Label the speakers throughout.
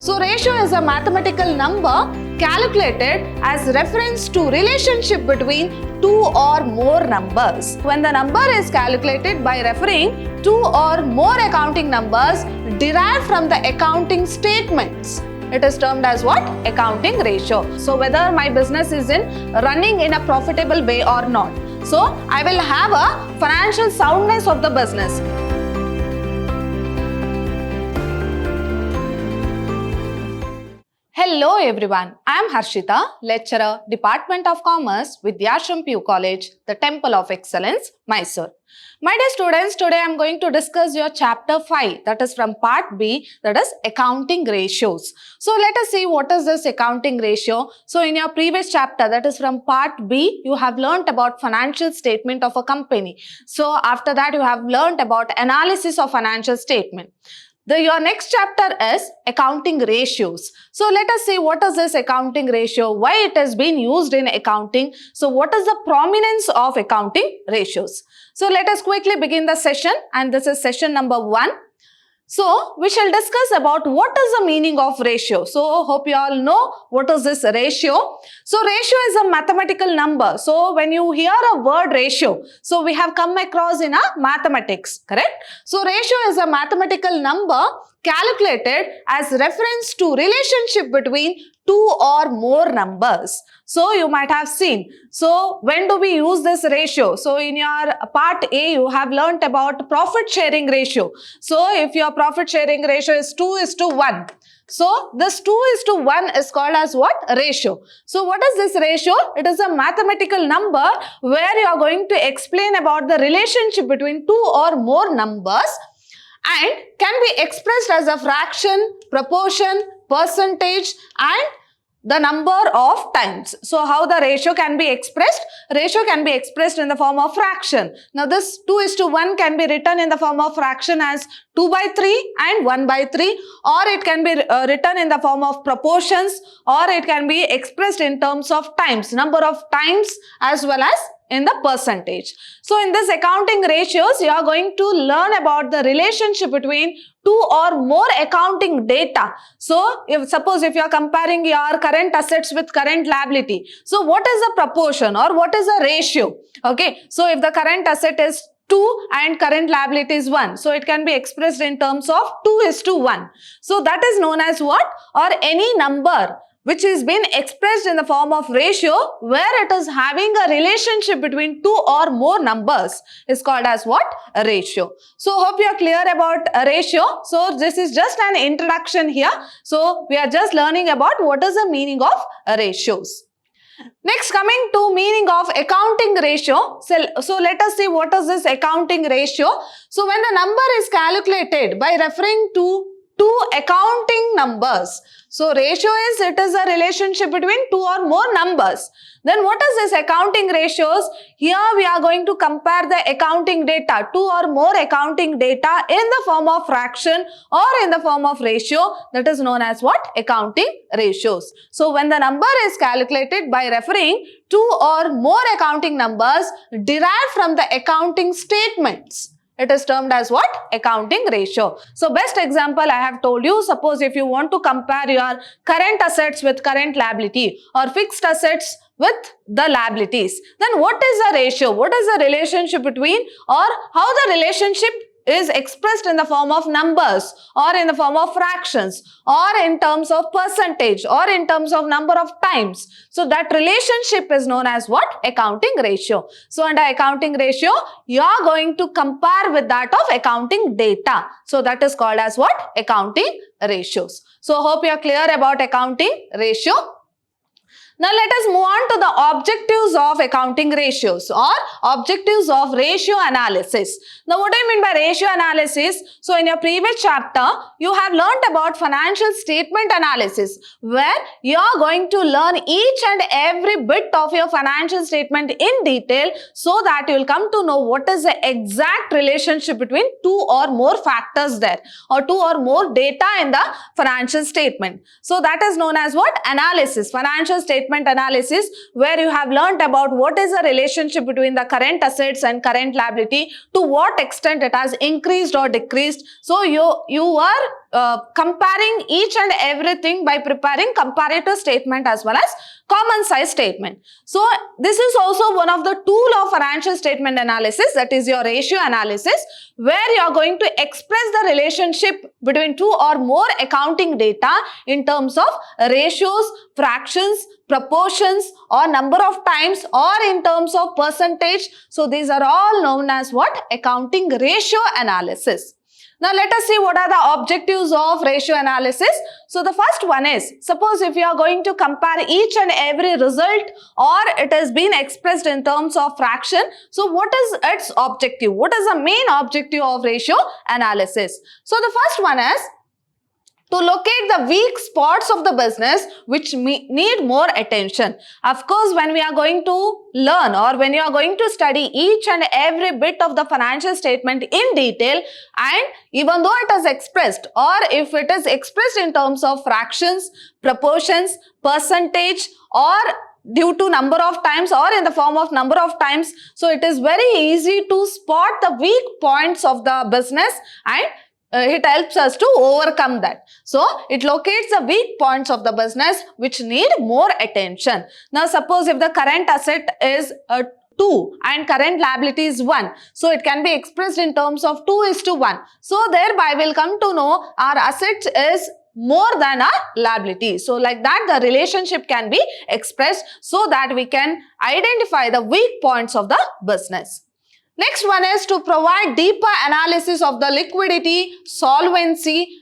Speaker 1: So ratio is a mathematical number calculated as reference to relationship between two or more numbers. When the number is calculated by referring two or more accounting numbers derived from the accounting statements, it is termed as what? Accounting ratio. So whether my business is running in a profitable way or not. So I will have a financial soundness of the business. Hello everyone, I am Harshita, lecturer, Department of Commerce, Vidhyaashram PU College, the Temple of Excellence, Mysuru. My dear students, today I am going to discuss your chapter 5, that is from part B, that is accounting ratios. So let us see what is this accounting ratio. So in your previous chapter, that is from part B, you have learnt about financial statement of a company. So after that you have learnt about analysis of financial statement. Your next chapter is accounting ratios. So let us see what is this accounting ratio, why it has been used in accounting. So what is the prominence of accounting ratios? So let us quickly begin the session, and this is session number 1. So we shall discuss about what is the meaning of ratio. So hope you all know what is this ratio. So ratio is a mathematical number. So when you hear a word ratio, so we have come across in a mathematics, correct? So ratio is a mathematical number calculated as reference to relationship between two or more numbers. So you might have seen. So when do we use this ratio? So in your part A, you have learnt about profit sharing ratio. So if your profit sharing ratio is 2:1. So this 2:1 is called as what? Ratio. So what is this ratio? It is a mathematical number where you are going to explain about the relationship between two or more numbers and can be expressed as a fraction, proportion, percentage and the number of times. So how the ratio can be expressed? Ratio can be expressed in the form of fraction. Now this 2:1 can be written in the form of fraction as 2/3 and 1/3, or it can be written in the form of proportions, or it can be expressed in terms of times, number of times as well as in the percentage. So in this accounting ratios, you are going to learn about the relationship between two or more accounting data. So suppose if you are comparing your current assets with current liability, so what is the proportion or what is the ratio? Okay, so if the current asset is 2 and current liability is 1, so it can be expressed in terms of 2:1. So that is known as what? Or any number which is being expressed in the form of ratio where it is having a relationship between two or more numbers is called as what? A ratio. So hope you are clear about a ratio. So this is just an introduction here. So we are just learning about what is the meaning of ratios. Next, coming to meaning of accounting ratio. So let us see what is this accounting ratio. So when the number is calculated by referring to two accounting numbers. So ratio is, it is a relationship between two or more numbers. Then what is this accounting ratios? Here we are going to compare the accounting data, two or more accounting data in the form of fraction or in the form of ratio, that is known as what? Accounting ratios. So when the number is calculated by referring two or more accounting numbers derived from the accounting statements, it is termed as what? Accounting ratio. So best example I have told you, suppose if you want to compare your current assets with current liability or fixed assets with the liabilities, then what is the ratio? What is the relationship between, or how the relationship is expressed in the form of numbers or in the form of fractions or in terms of percentage or in terms of number of times. So that relationship is known as what? Accounting ratio. So under accounting ratio, you are going to compare with that of accounting data. So that is called as what? Accounting ratios. So hope you are clear about accounting ratio. Now let us move on to the objectives of accounting ratios or objectives of ratio analysis. Now what do you mean by ratio analysis? So in your previous chapter, you have learnt about financial statement analysis where you are going to learn each and every bit of your financial statement in detail so that you will come to know what is the exact relationship between two or more factors there or two or more data in the financial statement. So that is known as what? Analysis. Financial statement statement analysis, where you have learnt about what is the relationship between the current assets and current liability, to what extent it has increased or decreased. So you are comparing each and everything by preparing comparative statement as well as common size statement. So this is also one of the tool of financial statement analysis, that is your ratio analysis, where you are going to express the relationship between two or more accounting data in terms of ratios, fractions, proportions, or number of times, or in terms of percentage. So these are all known as what? Accounting ratio analysis. Now let us see what are the objectives of ratio analysis. So the first one is, suppose if you are going to compare each and every result, or it has been expressed in terms of fraction. So what is its objective? What is the main objective of ratio analysis? So the first one is to locate the weak spots of the business which need more attention. Of course, when we are going to learn, or when you are going to study each and every bit of the financial statement in detail, and even though it is expressed, or if it is expressed in terms of fractions, proportions, percentage, or due to number of times, or in the form of number of times, so it is very easy to spot the weak points of the business, and it helps us to overcome that. So it locates the weak points of the business which need more attention. Now suppose if the current asset is 2 and current liability is 1. So it can be expressed in terms of 2:1. So thereby we'll come to know our asset is more than our liability. So like that the relationship can be expressed, so that we can identify the weak points of the business. Next one is to provide deeper analysis of the liquidity, solvency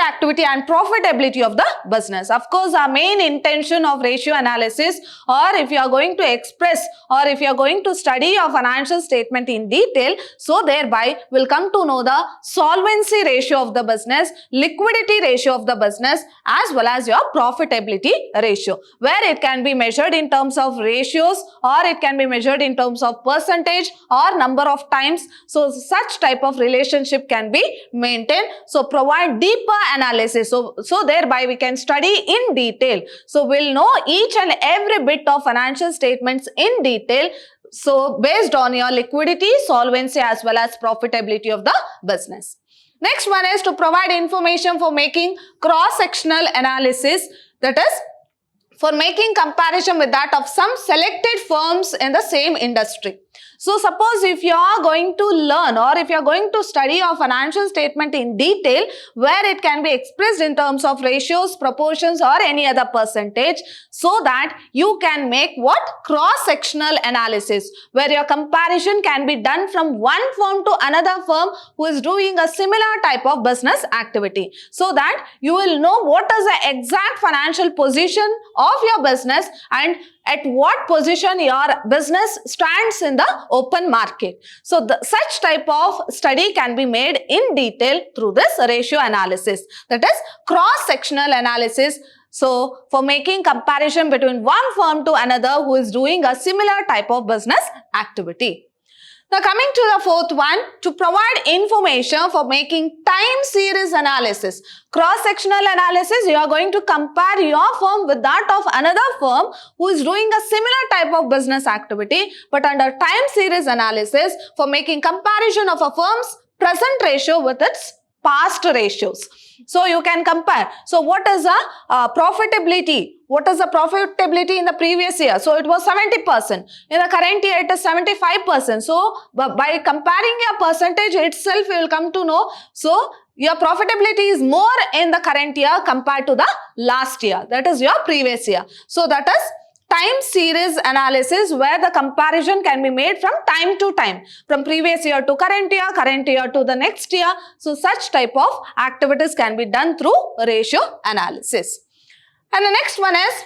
Speaker 1: activity and profitability of the business. Of course, our main intention of ratio analysis, or if you are going to express, or if you are going to study your financial statement in detail, so thereby we'll come to know the solvency ratio of the business, liquidity ratio of the business, as well as your profitability ratio, where it can be measured in terms of ratios, or it can be measured in terms of percentage or number of times. So such type of relationship can be maintained. So provide deeper analysis. So thereby we can study in detail. So we'll know each and every bit of financial statements in detail. So based on your liquidity, solvency, as well as profitability of the business. Next one is to provide information for making cross-sectional analysis, that is for making comparison with that of some selected firms in the same industry. So suppose if you are going to learn, or if you are going to study a financial statement in detail, where it can be expressed in terms of ratios, proportions, or any other percentage, so that you can make what? Cross-sectional analysis, where your comparison can be done from one firm to another firm who is doing a similar type of business activity, so that you will know what is the exact financial position of your business and at what position your business stands in the open market. So such type of study can be made in detail through this ratio analysis, that is cross-sectional analysis. So for making comparison between one firm to another who is doing a similar type of business activity. Now coming to the fourth one, to provide information for making time series analysis. Cross-sectional analysis, you are going to compare your firm with that of another firm who is doing a similar type of business activity, but under time series analysis for making comparison of a firm's present ratio with its past ratios. So you can compare. So what is the profitability? What is the profitability in the previous year? So it was 70%. In the current year, it is 75%. So by comparing your percentage itself, you will come to know. So your profitability is more in the current year compared to the last year. That is your previous year. So that is time series analysis, where the comparison can be made from time to time, from previous year to current year to the next year. So such type of activities can be done through ratio analysis. And the next one is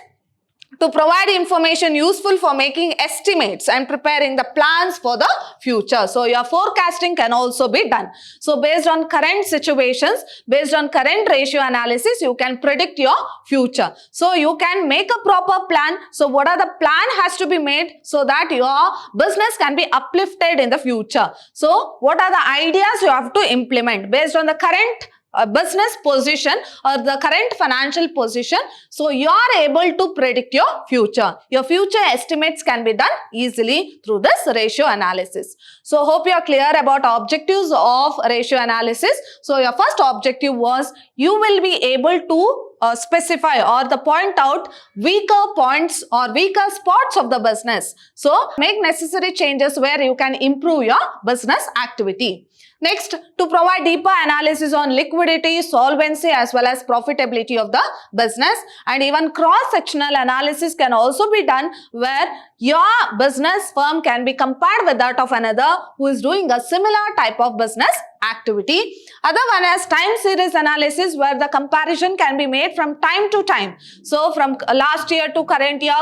Speaker 1: to provide information useful for making estimates and preparing the plans for the future. So your forecasting can also be done. So based on current situations, based on current ratio analysis, you can predict your future. So you can make a proper plan. So what are the plan has to be made so that your business can be uplifted in the future. So what are the ideas you have to implement based on the current business position or the current financial position. So you are able to predict your future. Your future estimates can be done easily through this ratio analysis. So hope you are clear about objectives of ratio analysis. So your first objective was you will be able to specify or the point out weaker points or weaker spots of the business. So make necessary changes where you can improve your business activity. Next, to provide deeper analysis on liquidity, solvency as well as profitability of the business, and even cross-sectional analysis can also be done where your business firm can be compared with that of another who is doing a similar type of business activity. Other one is time series analysis where the comparison can be made from time to time. So from last year to current year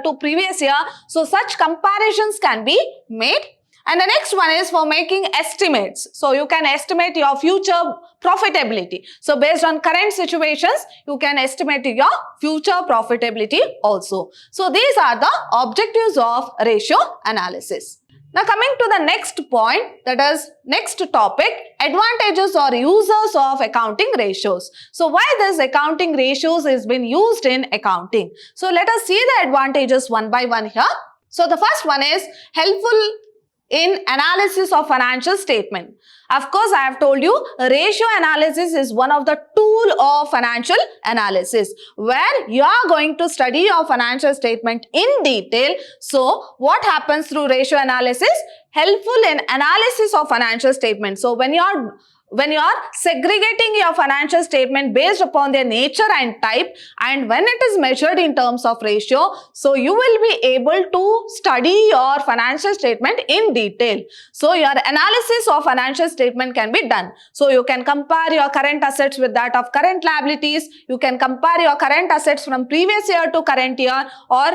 Speaker 1: to previous year. So such comparisons can be made. And the next one is for making estimates. So you can estimate your future profitability. So based on current situations, you can estimate your future profitability also. So these are the objectives of ratio analysis. Now coming to the next point, that is next topic, advantages or users of accounting ratios. So why this accounting ratios is been used in accounting? So let us see the advantages one by one here. So the first one is helpful in analysis of financial statement. Of course, I have told you ratio analysis is one of the tool of financial analysis where you are going to study your financial statement in detail. So what happens through ratio analysis? Helpful in analysis of financial statement. So when you are segregating your financial statement based upon their nature and type, and when it is measured in terms of ratio, so you will be able to study your financial statement in detail. So your analysis of financial statement can be done. So you can compare your current assets with that of current liabilities. You can compare your current assets from previous year to current year, or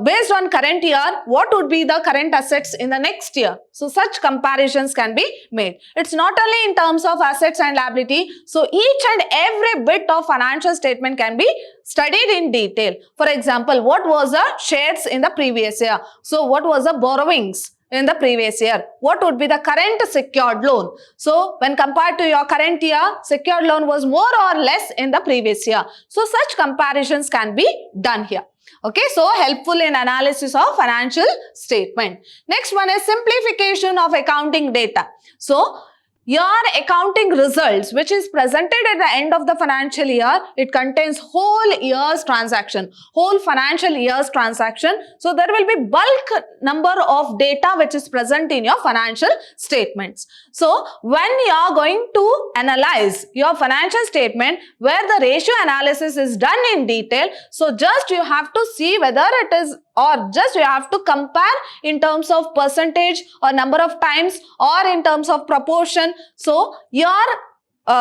Speaker 1: based on current year, what would be the current assets in the next year. So such comparisons can be made. It's not only in terms of assets and liability. So each and every bit of financial statement can be studied in detail. For example, what was the shares in the previous year? So what was the borrowings in the previous year? What would be the current secured loan? So when compared to your current year, secured loan was more or less in the previous year. So such comparisons can be done here. Okay, so helpful in analysis of financial statement. Next one is simplification of accounting data. So your accounting results, which is presented at the end of the financial year, it contains whole year's transaction, whole financial year's transaction. So there will be bulk number of data which is present in your financial statements. So when you are going to analyze your financial statement where the ratio analysis is done in detail, so just you have to see whether it is, or just you have to compare in terms of percentage or number of times or in terms of proportion. So your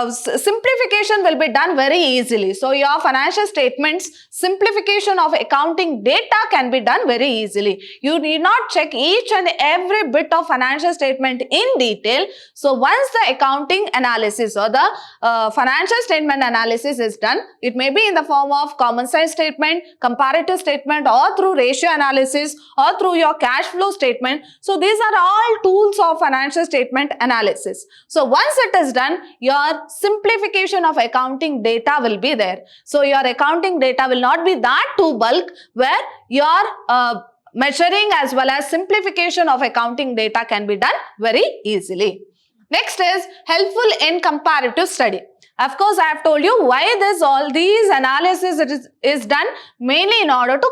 Speaker 1: simplification will be done very easily. So your financial statements, simplification of accounting data can be done very easily. You need not check each and every bit of financial statement in detail. So once the accounting analysis or the financial statement analysis is done, it may be in the form of common size statement, comparative statement, or through ratio analysis, or through your cash flow statement. So these are all tools of financial statement analysis. So once it is done, your simplification of accounting data will be there. So your accounting data will not be that too bulk where your measuring as well as simplification of accounting data can be done very easily. Next is helpful in comparative study. Of course, I have told you why all these analysis is done mainly in order to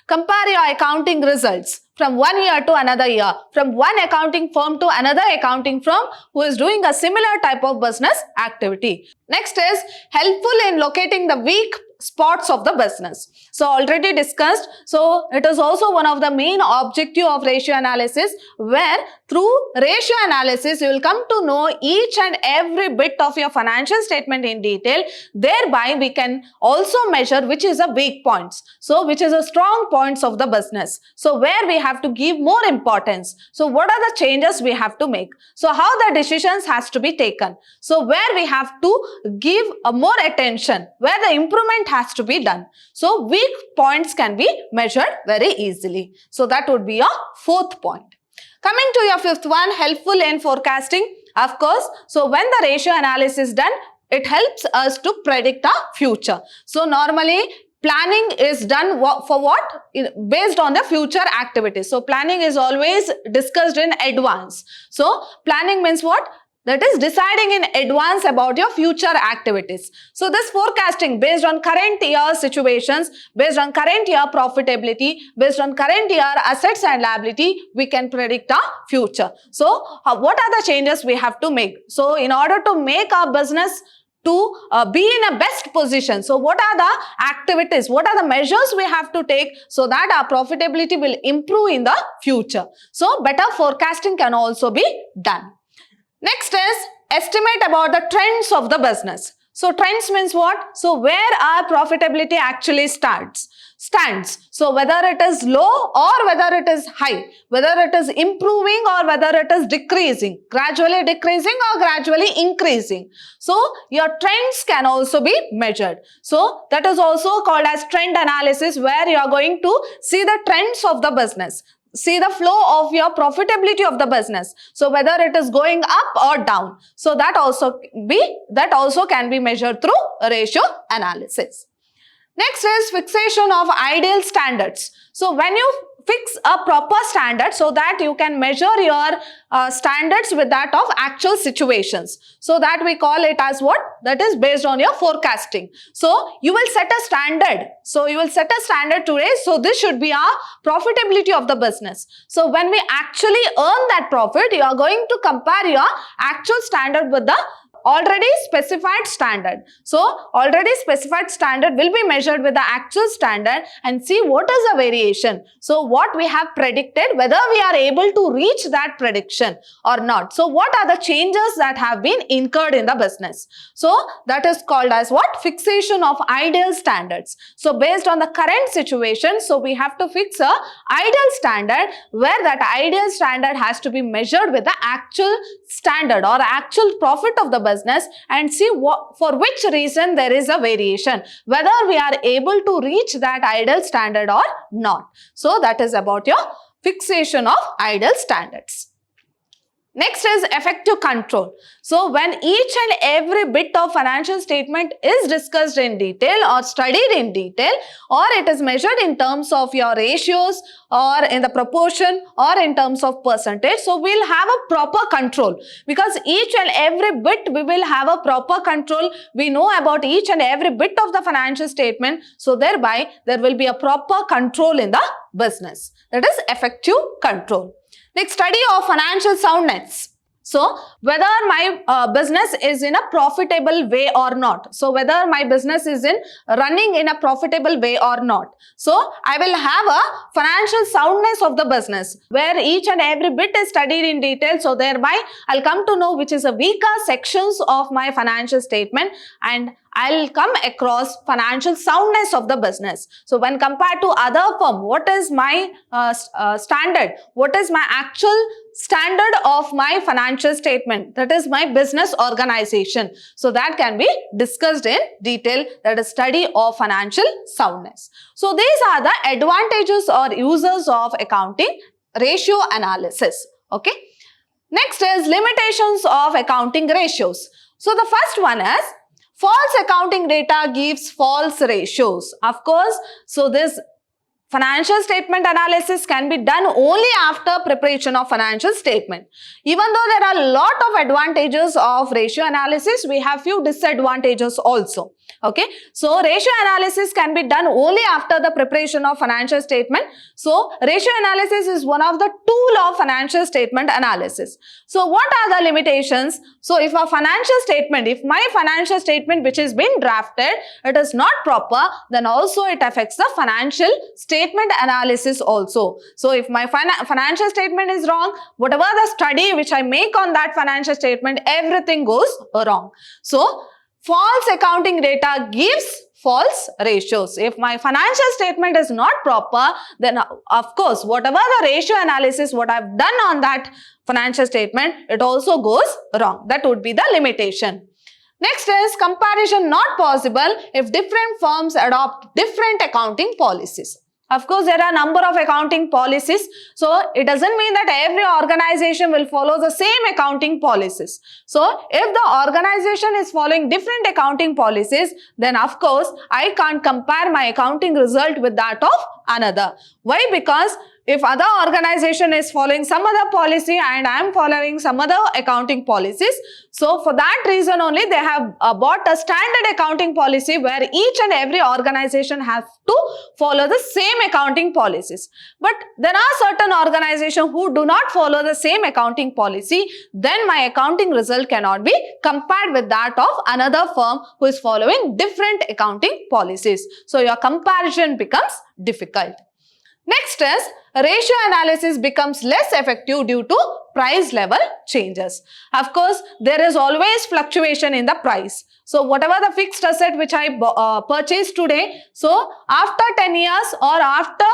Speaker 1: compare your accounting results from one year to another year, from one accounting firm to another accounting firm who is doing a similar type of business activity. Next is helpful in locating the weak spots of the business. So already discussed. So it is also one of the main objective of ratio analysis, where through ratio analysis you will come to know each and every bit of your financial statement in detail. Thereby we can also measure which is the weak points, so which is the strong points of the business. So where we have to give more importance. So what are the changes we have to make? So how the decisions has to be taken. So where we have to give more attention, where the improvement has to be done. So weak points can be measured very easily. So that would be your fourth point. Coming to your fifth one, helpful in forecasting. Of course, so when the ratio analysis is done, It helps us to predict the future. So normally planning is done for what? Based on the future activities. So planning is always discussed in advance. So planning means what? That is deciding in advance about your future activities. So this forecasting based on current year situations, based on current year profitability, based on current year assets and liability, we can predict the future. So what are the changes we have to make? So in order to make our business to be in a best position, so what are the activities, what are the measures we have to take so that our profitability will improve in the future? So better forecasting can also be done. Next is estimate about the trends of the business. So trends means what? So where our profitability actually stands. So whether it is low or whether it is high, whether it is improving or whether it is decreasing, gradually decreasing or gradually increasing. So your trends can also be measured. So that is also called as trend analysis, where you are going to see the trends of the business. See the flow of your profitability of the business. So whether it is going up or down. So that also can be measured through ratio analysis. Next is fixation of ideal standards. So when you fix a proper standard so that you can measure your standards with that of actual situations. So that we call it as what? That is based on your forecasting. So you will set a standard. So you will set a standard today. So this should be our profitability of the business. So when we actually earn that profit, you are going to compare your actual standard with the already specified standard. So already specified standard will be measured with the actual standard and see what is the variation. So what we have predicted, whether we are able to reach that prediction or not. So what are the changes that have been incurred in the business? So that is called as what? Fixation of ideal standards. So based on the current situation, so we have to fix a ideal standard where that ideal standard has to be measured with the actual standard or actual profit of the business and see for which reason there is a variation, whether we are able to reach that ideal standard or not. So that is about your fixation of ideal standards. Next is effective control. So when each and every bit of financial statement is discussed in detail or studied in detail, or it is measured in terms of your ratios or in the proportion or in terms of percentage, so we'll have a proper control, because each and every bit we will have a proper control. We know about each and every bit of the financial statement, so thereby there will be a proper control in the business. That is effective control. Next, study of financial soundness. So whether my business is in a profitable way or not. So whether my business is running in a profitable way or not. So I will have a financial soundness of the business where each and every bit is studied in detail. So thereby I'll come to know which is the weaker sections of my financial statement, and I'll come across financial soundness of the business. So when compared to other firm, what is my standard? What is my actual standard of my financial statement? That is my business organization. So that can be discussed in detail. That is study of financial soundness. So these are the advantages or uses of accounting ratio analysis. Okay. Next is limitations of accounting ratios. So the first one is false accounting data gives false ratios. Of course, so this financial statement analysis can be done only after preparation of financial statement. Even though there are a lot of advantages of ratio analysis, we have few disadvantages also. Okay, so ratio analysis can be done only after the preparation of financial statement. So ratio analysis is one of the tool of financial statement analysis. So what are the limitations? So if a financial statement, if my financial statement which is been drafted, it is not proper, then also it affects the financial statement analysis also. So if my financial statement is wrong, whatever the study which I make on that financial statement, everything goes wrong. So false accounting data gives false ratios. If my financial statement is not proper, then of course, whatever the ratio analysis, what I've done on that financial statement, it also goes wrong. That would be the limitation. Next is comparison not possible if different firms adopt different accounting policies. Of course, there are a number of accounting policies. So, it doesn't mean that every organization will follow the same accounting policies. So, if the organization is following different accounting policies, then of course, I can't compare my accounting result with that of another. Why? Because if other organization is following some other policy and I am following some other accounting policies, so for that reason only they have bought a standard accounting policy where each and every organization has to follow the same accounting policies. But there are certain organizations who do not follow the same accounting policy, then my accounting result cannot be compared with that of another firm who is following different accounting policies. So your comparison becomes difficult. Next is ratio analysis becomes less effective due to price level changes. Of course, there is always fluctuation in the price. So, whatever the fixed asset which I purchased today, so after 10 years or after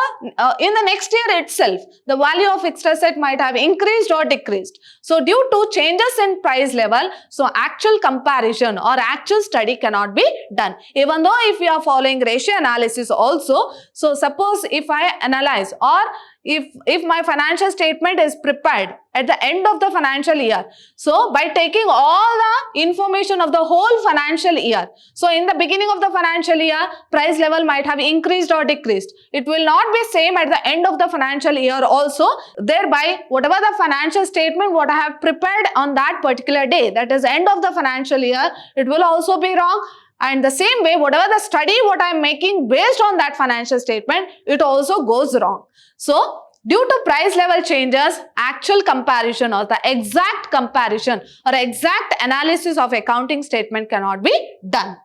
Speaker 1: in the next year itself, the value of fixed asset might have increased or decreased. So, due to changes in price level, so actual comparison or actual study cannot be done. Even though if we are following ratio analysis also, so suppose if I analyze or if my financial statement is prepared at the end of the financial year, so by taking all the information of the whole financial year, so in the beginning of the financial year, price level might have increased or decreased. It will not be same at the end of the financial year also. Thereby, whatever the financial statement what I have prepared on that particular day, that is end of the financial year, it will also be wrong. And the same way, whatever the study what I am making based on that financial statement, it also goes wrong. So, due to price level changes, actual comparison or the exact comparison or exact analysis of accounting statement cannot be done.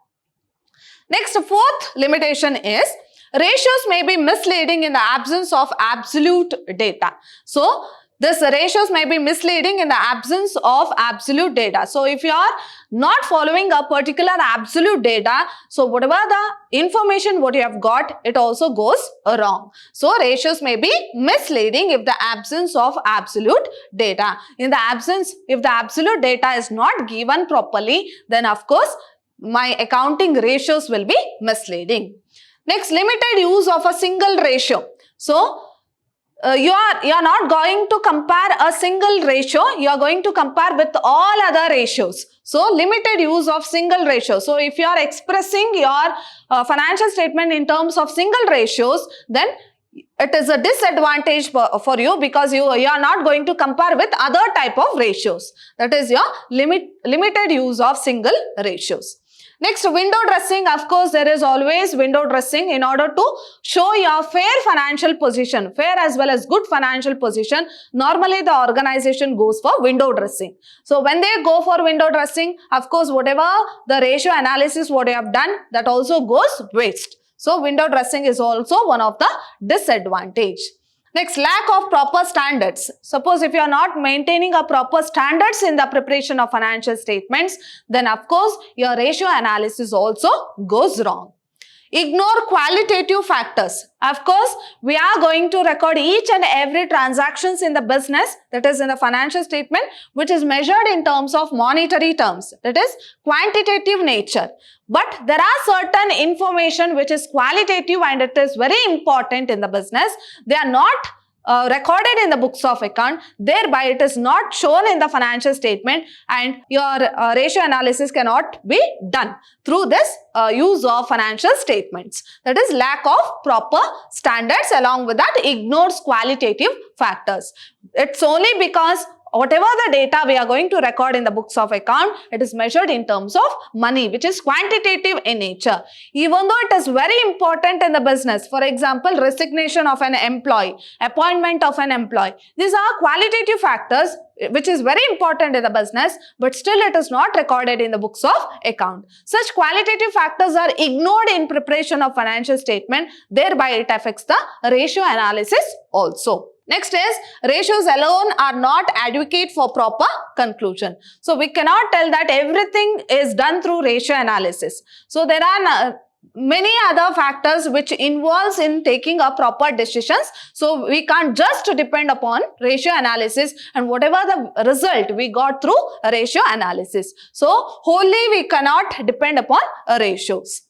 Speaker 1: Next, fourth limitation is ratios may be misleading in the absence of absolute data. So, this ratios may be misleading in the absence of absolute data. So, if you are not following a particular absolute data, so whatever the information what you have got, it also goes wrong. So, ratios may be misleading if the absence of absolute data. In the absence, if the absolute data is not given properly, then of course, my accounting ratios will be misleading. Next, limited use of a single ratio. So, you are not going to compare a single ratio, you are going to compare with all other ratios. So, limited use of single ratio. So, if you are expressing your financial statement in terms of single ratios, then it is a disadvantage for you because you are not going to compare with other type of ratios. That is your limited use of single ratios. Next, window dressing. Of course, there is always window dressing in order to show your fair financial position, fair as well as good financial position. Normally, the organization goes for window dressing. So, when they go for window dressing, of course, whatever the ratio analysis what you have done, that also goes waste. So, window dressing is also one of the disadvantage. Next, lack of proper standards. Suppose if you are not maintaining a proper standards in the preparation of financial statements, then of course your ratio analysis also goes wrong. Ignore qualitative factors. Of course, we are going to record each and every transactions in the business, that is in the financial statement, which is measured in terms of monetary terms, that is quantitative nature. But there are certain information which is qualitative and it is very important in the business. They are not recorded in the books of account, thereby it is not shown in the financial statement and your ratio analysis cannot be done through this use of financial statements. That is lack of proper standards, along with that ignores qualitative factors. It's only because whatever the data we are going to record in the books of account, it is measured in terms of money, which is quantitative in nature. Even though it is very important in the business, for example, resignation of an employee, appointment of an employee, these are qualitative factors which is very important in the business, but still it is not recorded in the books of account. Such qualitative factors are ignored in preparation of financial statement, thereby it affects the ratio analysis also. Next is, ratios alone are not adequate for proper conclusion. So, we cannot tell that everything is done through ratio analysis. So, there are many other factors which involves in taking a proper decisions. So, we can't just depend upon ratio analysis and whatever the result we got through a ratio analysis. So, wholly we cannot depend upon ratios.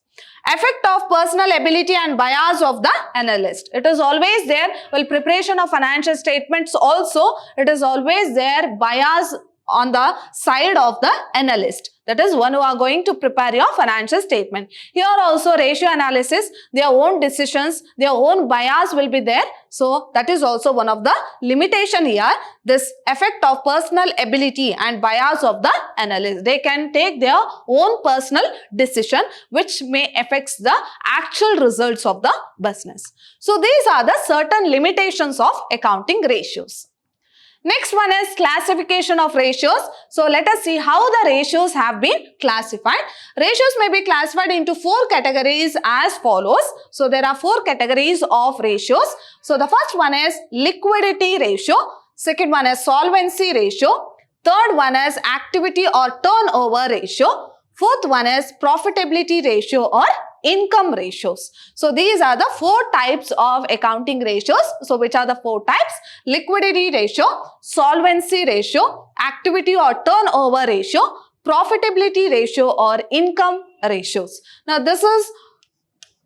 Speaker 1: Effect of personal ability and bias of the analyst. It is always there. Well, preparation of financial statements also, it is always there bias on the side of the analyst. That is one who are going to prepare your financial statement. Here also ratio analysis, their own decisions, their own bias will be there. So that is also one of the limitation here. This effect of personal ability and bias of the analyst. They can take their own personal decision which may affect the actual results of the business. So these are the certain limitations of accounting ratios. Next one is classification of ratios. So let us see how the ratios have been classified. Ratios may be classified into 4 categories as follows. So there are 4 categories of ratios. So the first one is liquidity ratio. Second one is solvency ratio. Third one is activity or turnover ratio. Fourth one is profitability ratio or income ratios. So these are the 4 types of accounting ratios. So which are the 4 types? Liquidity ratio, solvency ratio, activity or turnover ratio, profitability ratio or income ratios. Now this is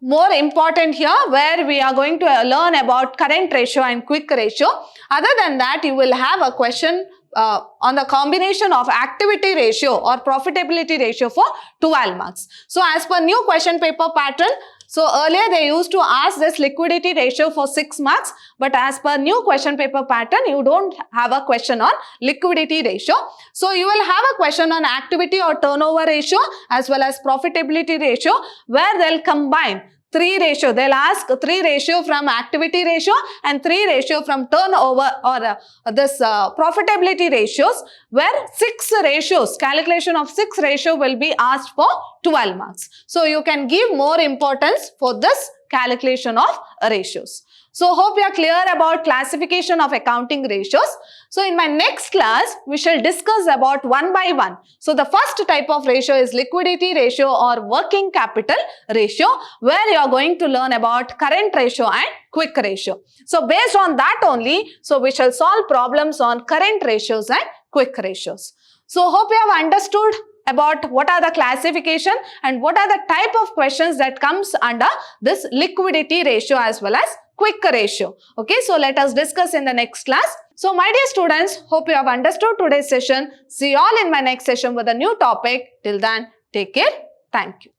Speaker 1: more important here where we are going to learn about current ratio and quick ratio. Other than that, you will have a question on the combination of activity ratio or profitability ratio for 12 marks. So as per new question paper pattern, so earlier they used to ask this liquidity ratio for 6 marks, but as per new question paper pattern, you don't have a question on liquidity ratio. So you will have a question on activity or turnover ratio as well as profitability ratio where they'll combine 3 ratio. They'll ask 3 ratio from activity ratio and 3 ratio from turnover or profitability ratios where 6 ratios, calculation of 6 ratio will be asked for 12 marks. So you can give more importance for this calculation of ratios. So hope you are clear about classification of accounting ratios. So in my next class, we shall discuss about one by one. So the first type of ratio is liquidity ratio or working capital ratio, where you are going to learn about current ratio and quick ratio. So based on that only, so we shall solve problems on current ratios and quick ratios. So hope you have understood about what are the classification and what are the type of questions that comes under this liquidity ratio as well as quick ratio. Okay, so let us discuss in the next class. So my dear students, hope you have understood today's session. See you all in my next session with a new topic. Till then, take care. Thank you.